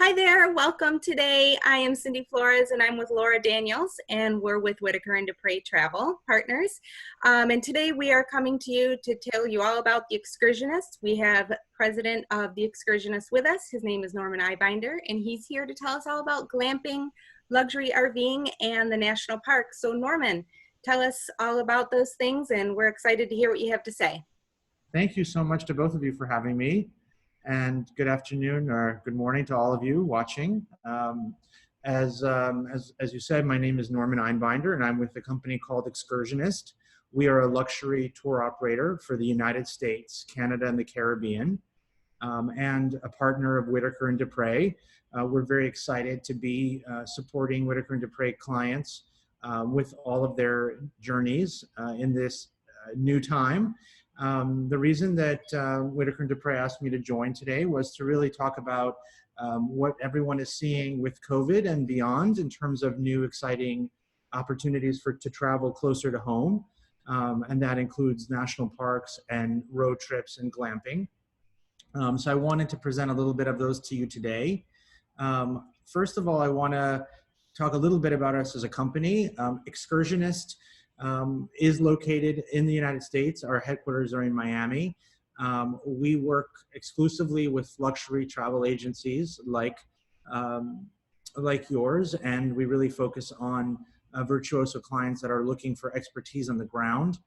Hi there, welcome today. I am Cindy Flores and I'm with Laura Daniels and we're with Whitaker and Dupre Travel Partners. And today we are coming to you to tell you all about the Excursionist. We have president of the Excursionist with us. His name is Norman Aynbinder and he's here to tell us all about glamping, luxury RVing, and the national parks. So Norman, tell us all about those things and we're excited to hear what you have to say. Thank you so much to both of you for having me. And good afternoon or good morning to all of you watching. As you said, my name is Norman Aynbinder and I'm with a company called Excursionist. We are a luxury tour operator for the United States, Canada, and the Caribbean, and a partner of Whitaker and Dupre. We're very excited to be supporting Whitaker and Dupre clients with all of their journeys in this new time. The reason that Whitaker and Dupre asked me to join today was to really talk about what everyone is seeing with COVID and beyond in terms of new exciting opportunities to travel closer to home. And that includes national parks and road trips and glamping. So I wanted to present a little bit of those to you today. First of all, I want to talk a little bit about us as a company. Excursionist is located in the United States. Our headquarters are in Miami. We work exclusively with luxury travel agencies like yours, and we really focus on virtuoso clients that are looking for expertise on the ground,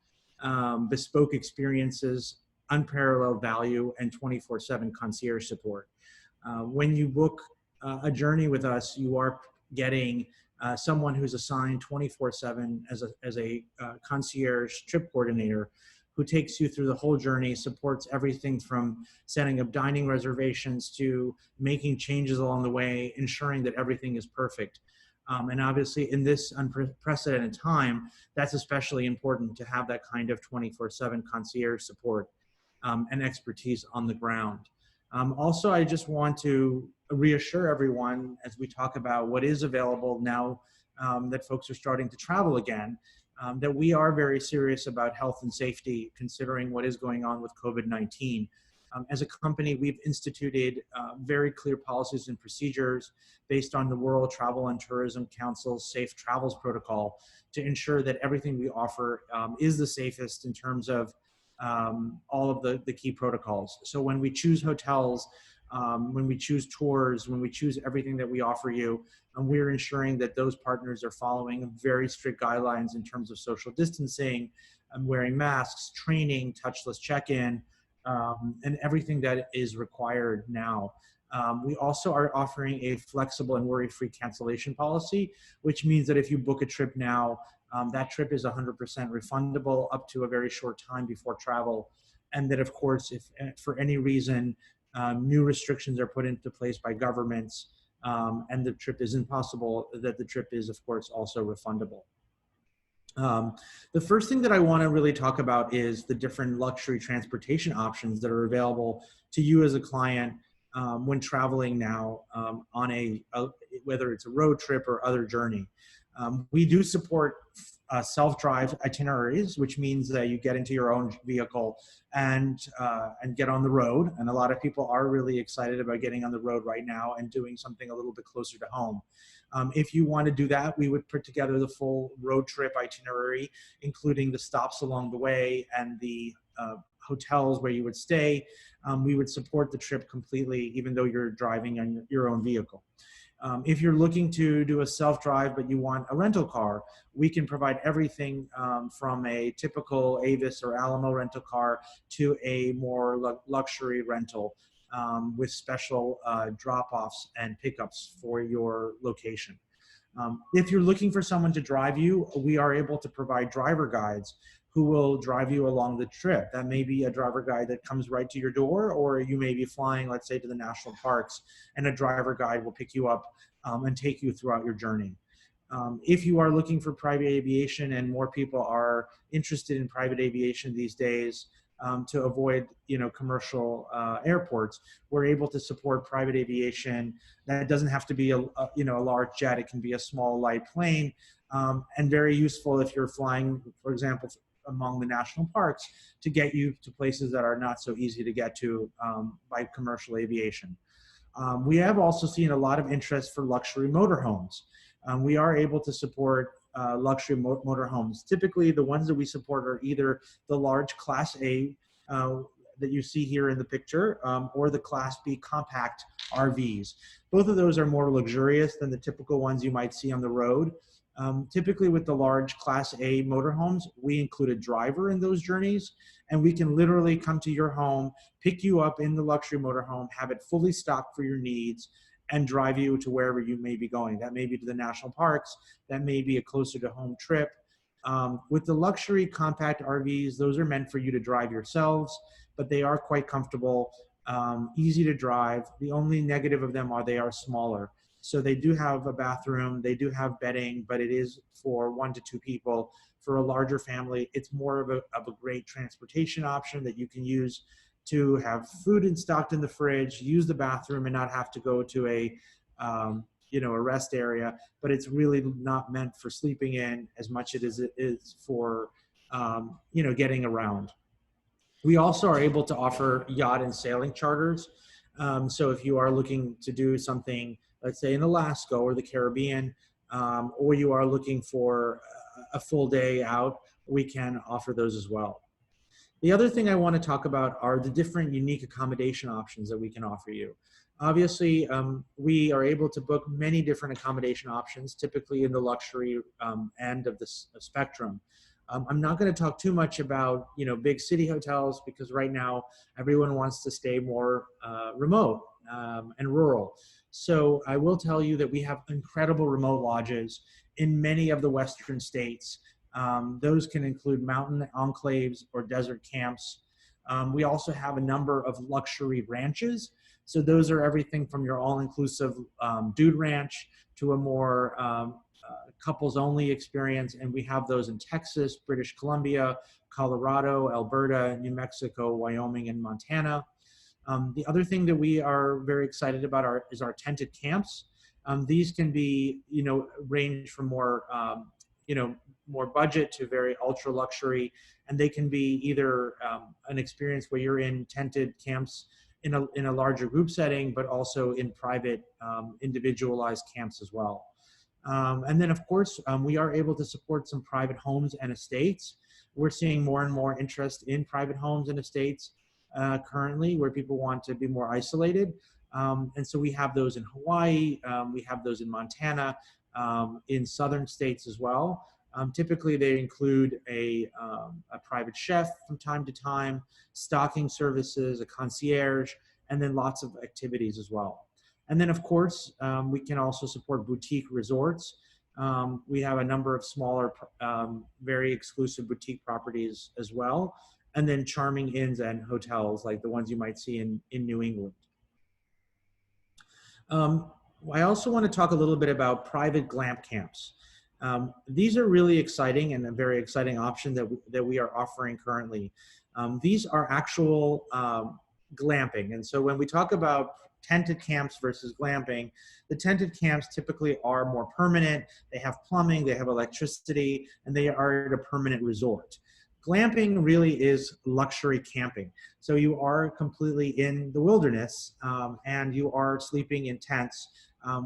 bespoke experiences, unparalleled value, and 24/7 concierge support. When you book a journey with us, you are getting someone who's assigned 24/7 as a concierge trip coordinator who takes you through the whole journey, supports everything from setting up dining reservations to making changes along the way, ensuring that everything is perfect. And obviously in this unprecedented time, that's especially important to have that kind of 24/7 concierge support and expertise on the ground. Also, I just want to reassure everyone as we talk about what is available now that folks are starting to travel again, that we are very serious about health and safety considering what is going on with COVID-19. As a company, we've instituted very clear policies and procedures based on the World Travel and Tourism Council's Safe Travels Protocol to ensure that everything we offer is the safest in terms of all of the key protocols. So when we choose hotels, when we choose tours, when we choose everything that we offer you, we're ensuring that those partners are following very strict guidelines in terms of social distancing, wearing masks, training, touchless check-in, and everything that is required now. We also are offering a flexible and worry-free cancellation policy, which means that if you book a trip now, that trip is 100% refundable up to a very short time before travel. And that, of course, if for any reason new restrictions are put into place by governments and the trip is impossible, that the trip is, of course, also refundable. The first thing that I want to really talk about is the different luxury transportation options that are available to you as a client when traveling now on whether it's a road trip or other journey. We do support self-drive itineraries, which means that you get into your own vehicle and get on the road. And a lot of people are really excited about getting on the road right now and doing something a little bit closer to home. If you want to do that, we would put together the full road trip itinerary, including the stops along the way and the hotels where you would stay. We would support the trip completely, even though you're driving on your own vehicle. If you're looking to do a self-drive but you want a rental car, we can provide everything from a typical Avis or Alamo rental car to a more luxury rental with special drop-offs and pickups for your location. If you're looking for someone to drive you, we are able to provide driver guides who will drive you along the trip. That may be a driver guide that comes right to your door, or you may be flying, let's say, to the national parks, and a driver guide will pick you up and take you throughout your journey. If you are looking for private aviation, and more people are interested in private aviation these days to avoid, commercial airports, we're able to support private aviation. That doesn't have to be a large jet. It can be a small light plane, and very useful if you're flying, for example, among the national parks to get you to places that are not so easy to get to by commercial aviation. We have also seen a lot of interest for luxury motorhomes. We are able to support luxury motorhomes. Typically, the ones that we support are either the large Class A that you see here in the picture, or the Class B compact RVs. Both of those are more luxurious than the typical ones you might see on the road. Typically with the large Class A motorhomes, we include a driver in those journeys, and we can literally come to your home, pick you up in the luxury motorhome, have it fully stocked for your needs, and drive you to wherever you may be going. That may be to the national parks, that may be a closer to home trip. With the luxury compact RVs, those are meant for you to drive yourselves, but they are quite comfortable, easy to drive. The only negative of them are they are smaller. So they do have a bathroom, they do have bedding, but it is for 1 to 2 people. For a larger family, it's more of a great transportation option that you can use to have food stocked in the fridge, use the bathroom, and not have to go to a rest area. But it's really not meant for sleeping in as much as it is for getting around. We also are able to offer yacht and sailing charters. So if you are looking to do something, let's say in Alaska or the Caribbean, or you are looking for a full day out, we can offer those as well. The other thing I want to talk about are the different unique accommodation options that we can offer you. Obviously, we are able to book many different accommodation options, typically in the luxury end of the spectrum. I'm not going to talk too much about big city hotels, because right now everyone wants to stay more remote and rural. So I will tell you that we have incredible remote lodges in many of the Western states. Those can include mountain enclaves or desert camps. We also have a number of luxury ranches. So those are everything from your all-inclusive dude ranch to a more couples only experience. And we have those in Texas, British Columbia, Colorado, Alberta, New Mexico, Wyoming, and Montana. The other thing that we are very excited about is our tented camps. These can be, range from more, more budget to very ultra luxury. And they can be either an experience where you're in tented camps in a larger group setting, but also in private individualized camps as well. And then, of course, we are able to support some private homes and estates. We're seeing more and more interest in private homes and estates currently, where people want to be more isolated. And so we have those in Hawaii, we have those in Montana, in southern states as well. Typically, they include a private chef from time to time, stocking services, a concierge, and then lots of activities as well. And then, of course, we can also support boutique resorts. We have a number of smaller, very exclusive boutique properties as well. And then charming inns and hotels like the ones you might see in New England. I also want to talk a little bit about private glamp camps. These are really exciting and a very exciting option that we are offering currently. These are actual glamping. And so when we talk about tented camps versus glamping, the tented camps typically are more permanent. They have plumbing, they have electricity, and they are at a permanent resort. Glamping really is luxury camping. So you are completely in the wilderness and you are sleeping in tents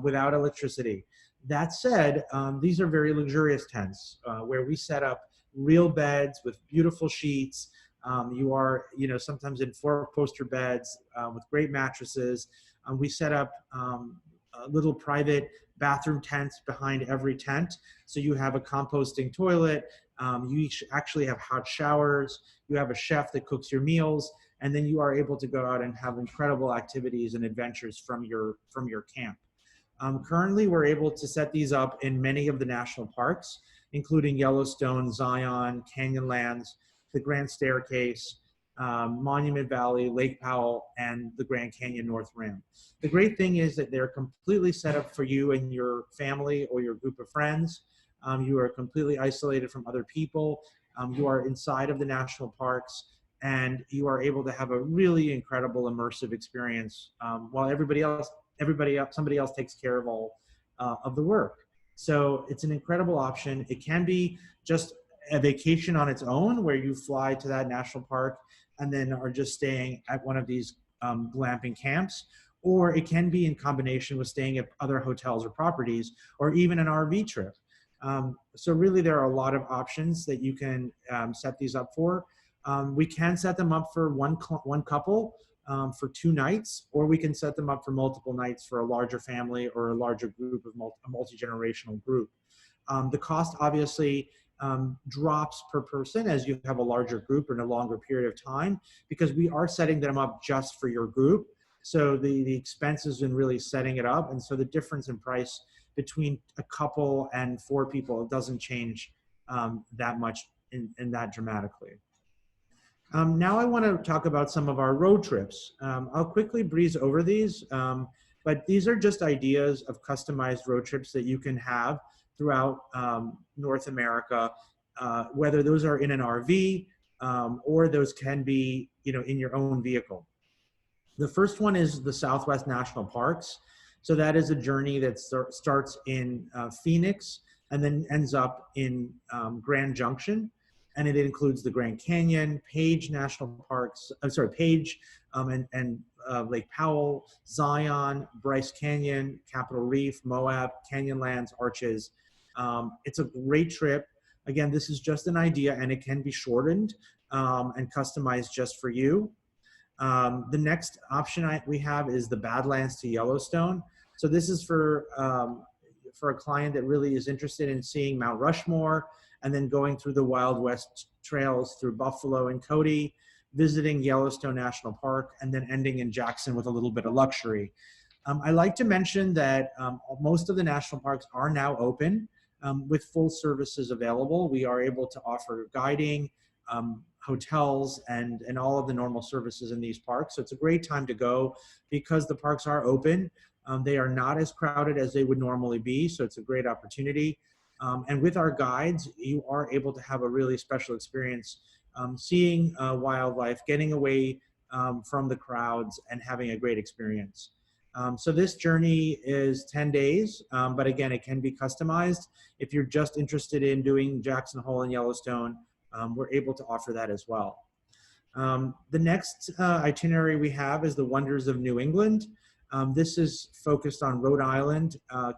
without electricity. That said, these are very luxurious tents where we set up real beds with beautiful sheets. You are, sometimes in 4-poster beds with great mattresses. We set up little private bathroom tents behind every tent. So you have a composting toilet. You actually have hot showers. You have a chef that cooks your meals, and then you are able to go out and have incredible activities and adventures from your camp. Currently, we're able to set these up in many of the national parks, including Yellowstone, Zion, Canyonlands, the Grand Staircase, Monument Valley, Lake Powell, and the Grand Canyon North Rim. The great thing is that they're completely set up for you and your family or your group of friends. You are completely isolated from other people. You are inside of the national parks, and you are able to have a really incredible immersive experience while somebody else takes care of all of the work. So it's an incredible option. It can be just a vacation on its own, where you fly to that national park and then are just staying at one of these glamping camps, or it can be in combination with staying at other hotels or properties, or even an RV trip. So really there are a lot of options that you can set these up for. We can set them up for one couple for 2 nights, or we can set them up for multiple nights for a larger family or a larger group of a multi-generational group. The cost obviously drops per person as you have a larger group in a longer period of time, because we are setting them up just for your group. So the expenses in really setting it up, and so the difference in price between a couple and 4 people doesn't change that much in that dramatically. Now I want to talk about some of our road trips. I'll quickly breeze over these, but these are just ideas of customized road trips that you can have throughout North America, whether those are in an RV or those can be, in your own vehicle. The first one is the Southwest National Parks. So that is a journey that starts in Phoenix and then ends up in Grand Junction. And it includes the Grand Canyon, Page National Parks, Page and Lake Powell, Zion, Bryce Canyon, Capitol Reef, Moab, Canyonlands, Arches. It's a great trip. Again, this is just an idea and it can be shortened and customized just for you. The next option we have is the Badlands to Yellowstone. So this is for a client that really is interested in seeing Mount Rushmore and then going through the Wild West trails through Buffalo and Cody, visiting Yellowstone National Park, and then ending in Jackson with a little bit of luxury. I like to mention that most of the national parks are now open with full services available. We are able to offer guiding, hotels, and all of the normal services in these parks. So it's a great time to go because the parks are open. They are not as crowded as they would normally be, so it's a great opportunity. And with our guides, you are able to have a really special experience seeing wildlife, getting away from the crowds, and having a great experience. So this journey is 10 days, but again, it can be customized. If you're just interested in doing Jackson Hole and Yellowstone, we're able to offer that as well. The next itinerary we have is the Wonders of New England. This is focused on Rhode Island,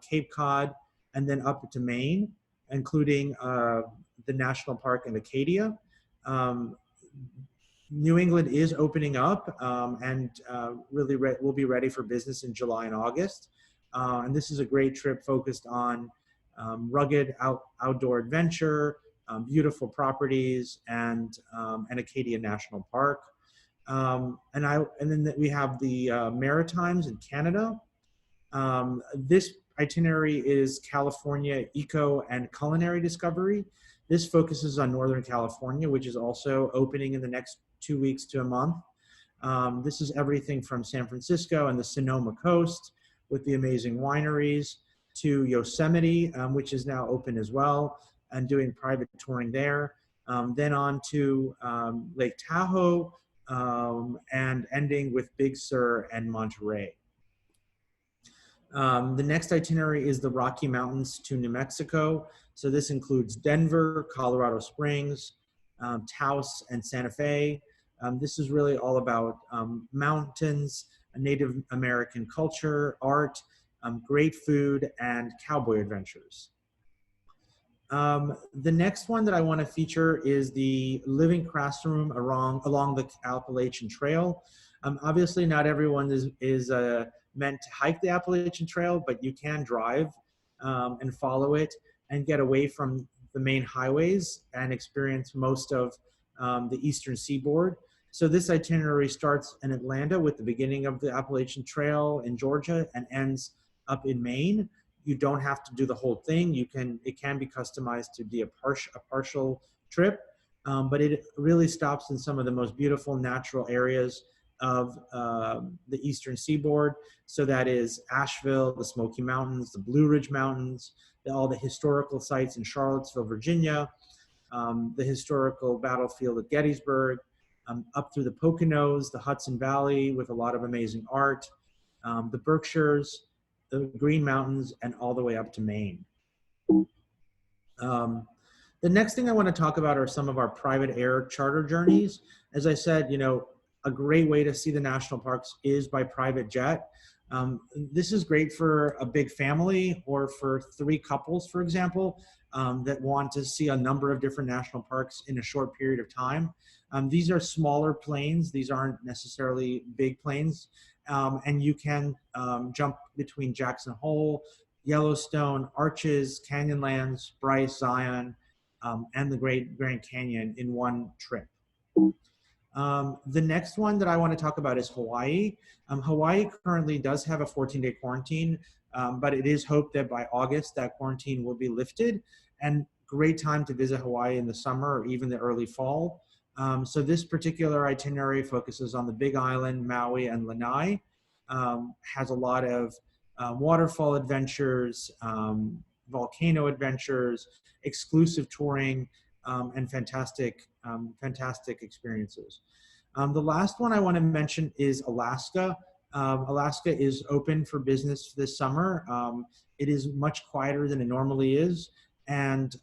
Cape Cod, and then up to Maine, including the National Park in Acadia. New England is opening up and really will be ready for business in July and August. And this is a great trip focused on rugged outdoor adventure, beautiful properties, and Acadia National Park. And then we have the Maritimes in Canada. This itinerary is California Eco and Culinary Discovery. This focuses on Northern California, which is also opening in the next 2 weeks to a month. This is everything from San Francisco and the Sonoma Coast with the amazing wineries to Yosemite, which is now open as well, and doing private touring there. Then on to Lake Tahoe and ending with Big Sur and Monterey. The next itinerary is the Rocky Mountains to New Mexico. So this includes Denver, Colorado Springs, Taos, and Santa Fe. This is really all about mountains, Native American culture, art, great food, and cowboy adventures. The next one that I want to feature is the Living Classroom along the Appalachian Trail. Obviously, not everyone is meant to hike the Appalachian Trail, but you can drive and follow it and get away from the main highways and experience most of the eastern seaboard. So this itinerary starts in Atlanta with the beginning of the Appalachian Trail in Georgia and ends up in Maine. You don't have to do the whole thing. It can be customized to be a partial trip, but it really stops in some of the most beautiful natural areas of the eastern seaboard. So that is Asheville, the Smoky Mountains, the Blue Ridge Mountains, all the historical sites in Charlottesville, Virginia, the historical battlefield at Gettysburg, up through the Poconos, the Hudson Valley with a lot of amazing art, the Berkshires, the Green Mountains, and all the way up to Maine. The next thing I want to talk about are some of our private air charter journeys. As I said, a great way to see the national parks is by private jet. This is great for a big family or for 3 couples, for example, that want to see a number of different national parks in a short period of time. These are smaller planes. These aren't necessarily big planes. And you can jump between Jackson Hole, Yellowstone, Arches, Canyonlands, Bryce, Zion, and the Great Grand Canyon in one trip. The next one that I want to talk about is Hawaii. Hawaii currently does have a 14-day quarantine, but it is hoped that by August that quarantine will be lifted, and great time to visit Hawaii in the summer or even the early fall. So this particular itinerary focuses on the Big Island, Maui, and Lanai. Has a lot of waterfall adventures, volcano adventures, exclusive touring, and fantastic experiences. The last one I want to mention is Alaska. Alaska is open for business this summer. It is much quieter than it normally is, and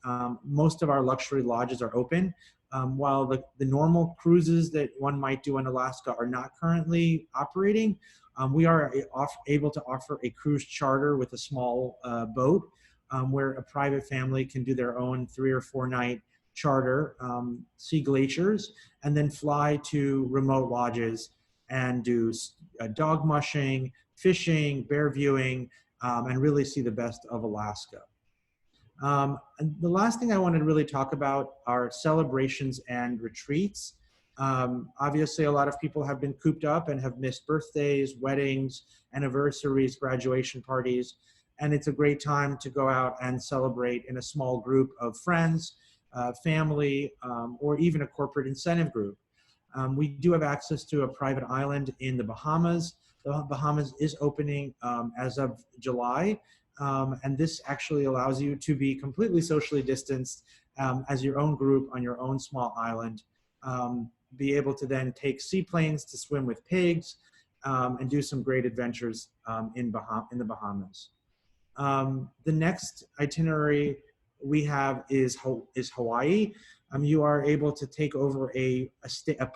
most of our luxury lodges are open. While the normal cruises that one might do in Alaska are not currently operating, we are able to offer a cruise charter with a small boat where a private family can do their own 3 or 4 night charter, see glaciers, and then fly to remote lodges and do dog mushing, fishing, bear viewing, and really see the best of Alaska. And the last thing I wanted to really talk about are celebrations and retreats. Obviously, a lot of people have been cooped up and have missed birthdays, weddings, anniversaries, graduation parties, and it's a great time to go out and celebrate in a small group of friends, family, or even a corporate incentive group. We do have access to a private island in the Bahamas. The Bahamas is opening as of July. And this actually allows you to be completely socially distanced as your own group on your own small island. Be able to then take seaplanes to swim with pigs and do some great adventures in the Bahamas. The next itinerary we have is Hawaii. You are able to take over a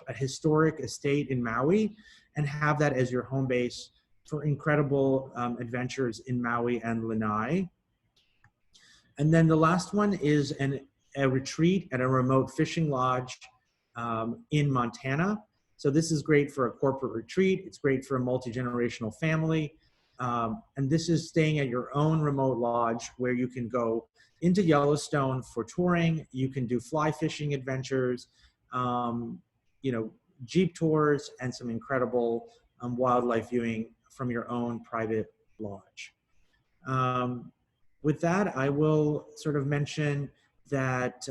historic estate in Maui and have that as your home base for incredible adventures in Maui and Lanai. And then the last one is a retreat at a remote fishing lodge in Montana. So this is great for a corporate retreat. It's great for a multi-generational family. And this is staying at your own remote lodge where you can go into Yellowstone for touring. You can do fly fishing adventures, Jeep tours, and some incredible wildlife viewing from your own private lodge. With that, I will sort of mention that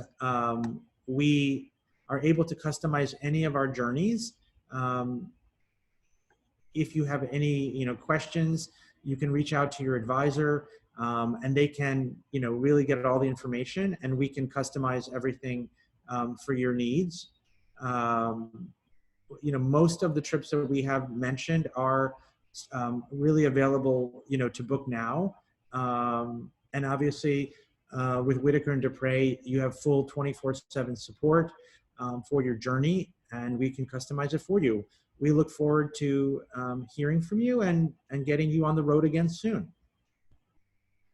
we are able to customize any of our journeys. If you have any questions, you can reach out to your advisor and they can really get all the information, and we can customize everything for your needs. Most of the trips that we have mentioned are really available, to book now. And obviously, with Whitaker and Dupre, you have full 24/7 support for your journey, and we can customize it for you. We look forward to hearing from you and getting you on the road again soon.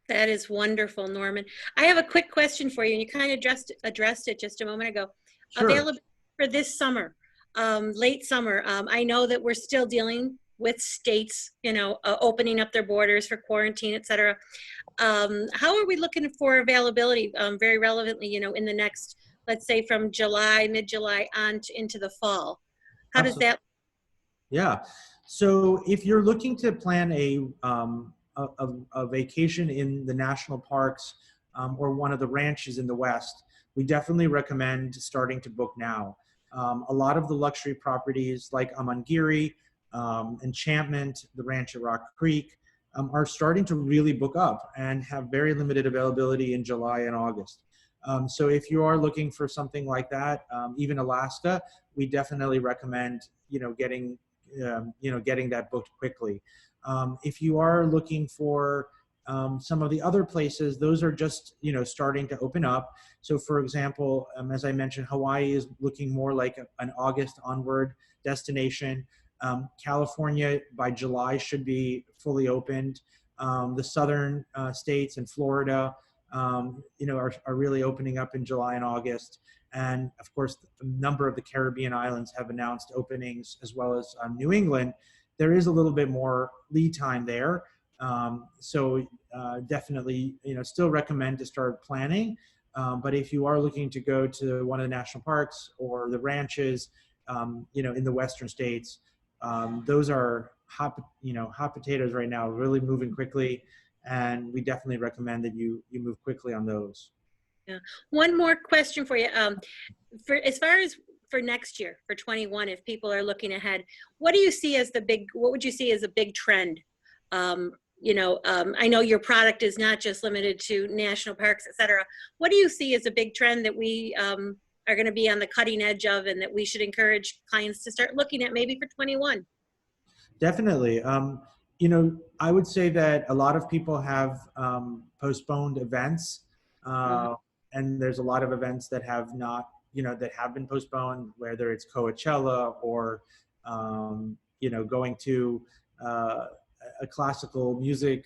That is wonderful, Norman. I have a quick question for you, and you kind of addressed it just a moment ago. Sure. Available for this summer, late summer. I know that we're still dealing with states, opening up their borders for quarantine, et cetera. How are we looking for availability, very relevantly, in the next, let's say from July, mid-July on into the fall? How does that? Yeah. So if you're looking to plan a vacation in the national parks or one of the ranches in the West, we definitely recommend starting to book now. A lot of the luxury properties like Amangiri, Enchantment, the ranch at Rock Creek, are starting to really book up and have very limited availability in July and August. So if you are looking for something like that, even Alaska, we definitely recommend getting that booked quickly. If you are looking for some of the other places, those are just, starting to open up. So for example, as I mentioned, Hawaii is looking more like an August onward destination. California by July should be fully opened. The southern states and Florida, are really opening up in July and August. And of course, a number of the Caribbean islands have announced openings, as well as New England. There is a little bit more lead time there. So definitely, still recommend to start planning. But if you are looking to go to one of the national parks or the ranches, in the western states, those are hot potatoes right now, really moving quickly. And we definitely recommend that you move quickly on those. Yeah. One more question for you. For as far as for next year, for 21, if people are looking ahead, what do you see as what would you see as a big trend? I know your product is not just limited to national parks, et cetera. What do you see as a big trend that we are going to be on the cutting edge of, and that we should encourage clients to start looking at maybe for 21? Definitely. I would say that a lot of people have postponed events, Mhm. and there's a lot of events that have not, that have been postponed, whether it's Coachella or, going to a classical music,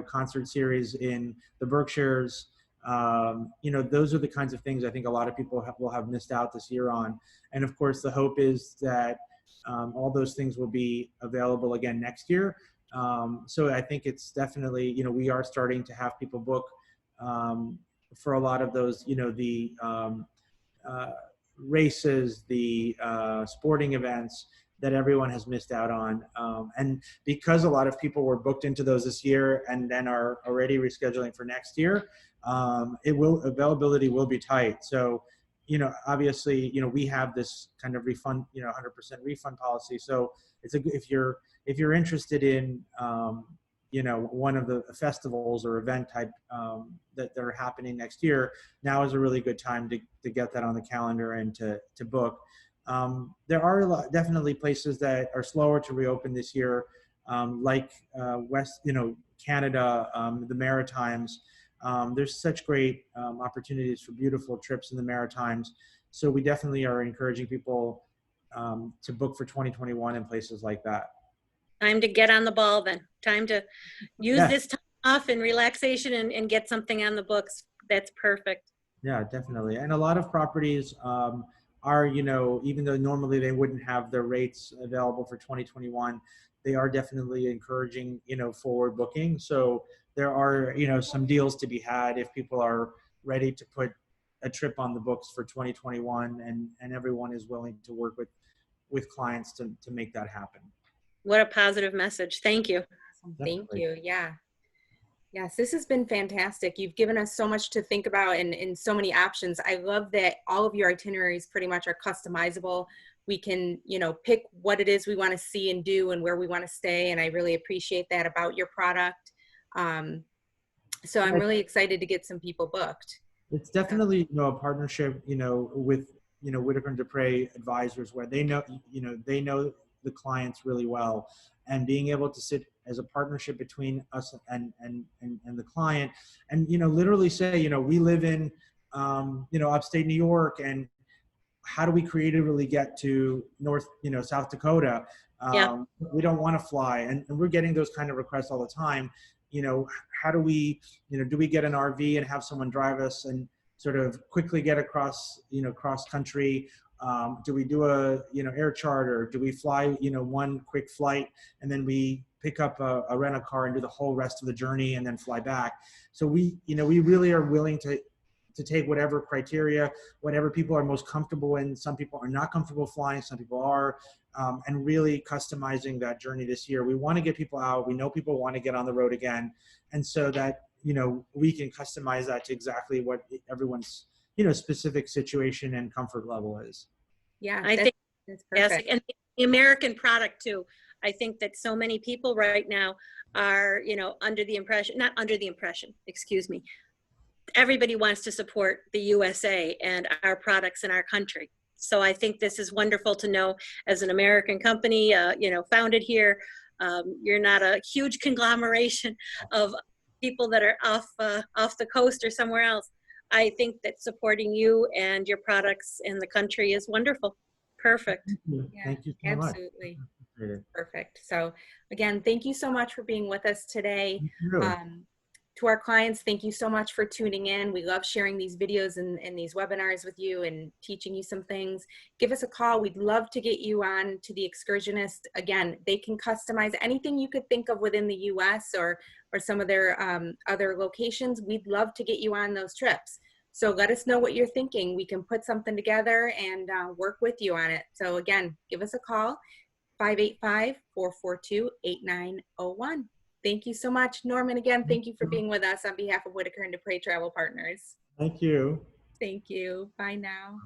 concert series in the Berkshires. Those are the kinds of things I think a lot of people will have missed out this year on. And of course, the hope is that all those things will be available again next year. So I think it's definitely, we are starting to have people book for a lot of those, the races, the sporting events that everyone has missed out on. And because a lot of people were booked into those this year and then are already rescheduling for next year, availability will be tight. So, obviously, we have this kind of refund, 100% refund policy. So if you're interested in, one of the festivals or event type that are happening next year, now is a really good time to get that on the calendar and to book. There are definitely places that are slower to reopen this year, like Canada, the Maritimes. There's such great opportunities for beautiful trips in the Maritimes. So we definitely are encouraging people to book for 2021 in places like that. Time to get on the ball then. Time to use Yeah, this time off and relaxation and get something on the books. That's perfect. yeah, definitely. And a lot of properties are, even though normally they wouldn't have their rates available for 2021, they are definitely encouraging, forward booking. So there are, some deals to be had if people are ready to put a trip on the books for 2021, and everyone is willing to work with clients to make that happen. What a positive message. Thank you. Awesome. Thank Definitely. you. Yeah. Yes, this has been fantastic. You've given us so much to think about and so many options. I love that all of your itineraries pretty much are customizable. We can, pick what it is we want to see and do and where we want to stay. And I really appreciate that about your product. So I'm really excited to get some people booked. It's definitely, a partnership, with, Whitaker and Dupre advisors, where they know the clients really well, and being able to sit as a partnership between us and the client, and, literally say, we live in, upstate New York, and how do we creatively get to South Dakota? Yeah. We don't want to fly. And we're getting those kind of requests all the time. How do we, do we get an RV and have someone drive us and sort of quickly get across, cross country? Do we do a, air charter? Do we fly, one quick flight and then we pick up a rental car and do the whole rest of the journey and then fly back? So we really are willing to take whatever criteria, whatever people are most comfortable in. Some people are not comfortable flying, some people are, and really customizing that journey this year. We want to get people out. We know people want to get on the road again. And so that, we can customize that to exactly what everyone's, specific situation and comfort level is. Yeah, I think that's yes, perfect. and the American product too. I think that so many people right now are, not under the impression, excuse me. Everybody wants to support the USA and our products in our country. So I think this is wonderful to know as an American company, founded here. You're not a huge conglomeration of people that are off the coast or somewhere else. I think that supporting you and your products in the country is wonderful. Perfect. Yeah, Thank you so much. absolutely. Appreciate it. Perfect. So again, thank you so much for being with us today. Thank you. To our clients, thank you so much for tuning in. We love sharing these videos and these webinars with you and teaching you some things. Give us a call. We'd love to get you on to the Excursionist. Again, they can customize anything you could think of within the US or some of their other locations. We'd love to get you on those trips. So let us know what you're thinking. We can put something together and work with you on it. So again, give us a call. 585-442-8901. Thank you so much. Norman, again, thank you for being with us on behalf of Whitaker and Dupre Travel Partners. Thank you. Thank you. Bye now.